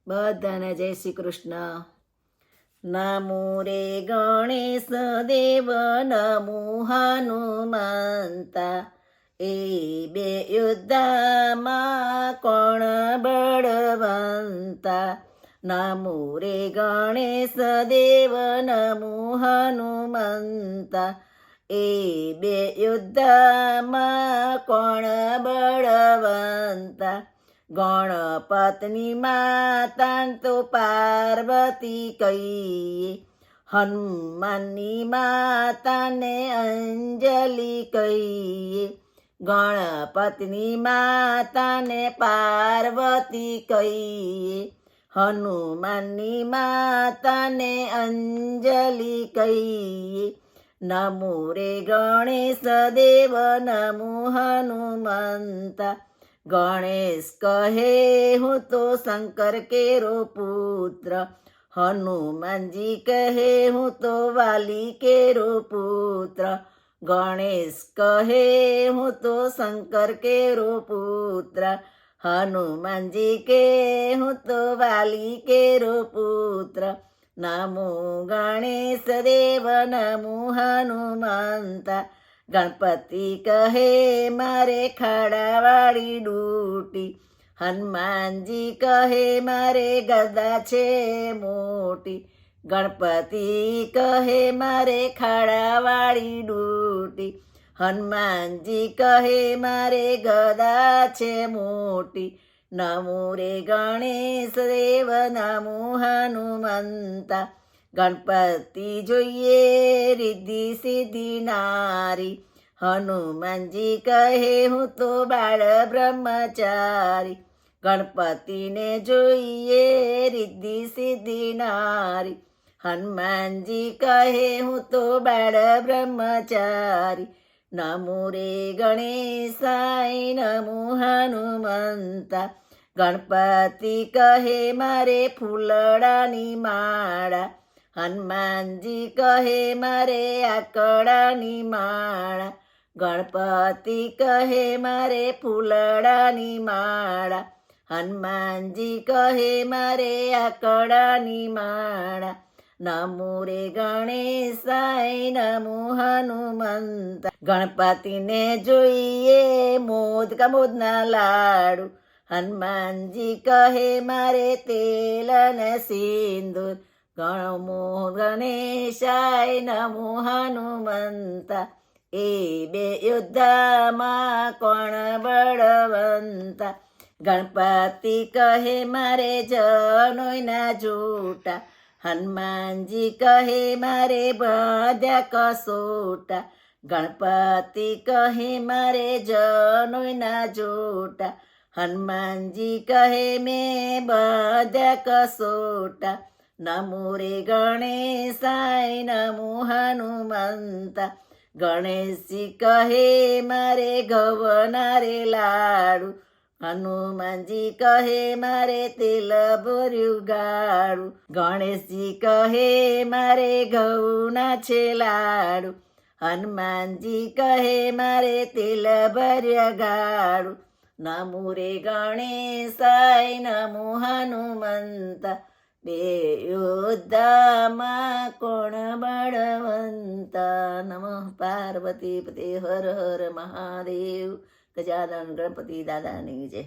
બધાને જય શ્રી કૃષ્ણ. નમો રે ગણેશ દેવ નમો હનુમંતા, એ બે યુદ્ધમાં કોણ બળવંતા. નમો રે ગણેશ દેવ નમો હનુમંતા, એ બે યુદ્ધમાં કોણ બળવંતા. ગણપતની માતા તો પાર્વતી કહીએ, હનુમાનની માતાને અંજલિ કહીએ. ગણપતની માતાને પાર્વતી કહીએ, હનુમાનની માતાને અંજલિ કહીએ. નમો રે ગણેશ દેવ નમો હનુમંતા. ગણેશ કહે હું તો શંકર કેરો પુત્ર, હનુમાનજી કહે હું તો વાલી કેરો પુત્ર. ગણેશ કહે હું તો શંકર કેરો પુત્ર, હનુમાનજી કે હું તો વાલી કેરો પુત્ર. નમો ગણેશ દેવ નમો હનુમંતા. ગણપતિ કહે મારે ખાડાવાળી ડૂટી, હનુમાનજી કહે મારે ગદા છે મોટી. ગણપતિ કહે મારે ખાડાવાળી ડૂટી, હનુમાનજી કહે મારે ગદા છે મોટી. નમો રે ગણેશ દેવ નમો હનુમંતા. ગણપતિ જોઈએ રિદ્ધિ સિદ્ધિ નારી, હનુમાનજી કહે હું તો બાળ બ્રહ્મચારી. ગણપતિને જોઈએ રિદ્ધિ સિદ્ધિ નારી, હનુમાનજી કહે હું તો બાળ બ્રહ્મચારી. નમો રે ગણેશાય નમો હનુમંતા. ગણપતિ કહે મારે ફૂલડાની માળા, હનુમાનજી કહે મારે આકડાની માળા. ગણપતિ કહે મારે ફૂલડાની માળા, હનુમાનજી કહે મારે આકડાની માળા. નમો રે ગણેશાય નમો હનુમંતા. ગણપતિને જોઈએ મોદકા મોદના લાડુ, હનુમાનજી કહે મારે તેલ ને સિંદૂર. નમો ગણેશાય નમો હનુમંતા, એ બે યુદ્ધમાં કોણ બળવંતા. ગણપતિ કહે મારે જનોયના જોટા, હનુમાનજી કહે મારે બધા કસોટા. ગણપતિ કહે મારે જનોયના જોટા, હનુમાનજી કહે મેં બધા કસોટા. નમો રે ગણેશાય નમો હનુમંતા. ગણેશજી કહે મારે ઘઉંના રે લાડુ, હનુમાનજી કહે મારે તેલ ભર્યું ગાડું. ગણેશજી કહે મારે ઘઉંના છે લાડુ, હનુમાનજી કહે મારે તેલ ભર્યા ગાડું. નમો રે ગણેશાય નમો હનુમંતા. બે યુદ્ધમાં કોણ બળવંતા. નમઃ પાર્વતી પતે હર હર મહાદેવ. ગજાનન ગણપતિ દાદાની જય.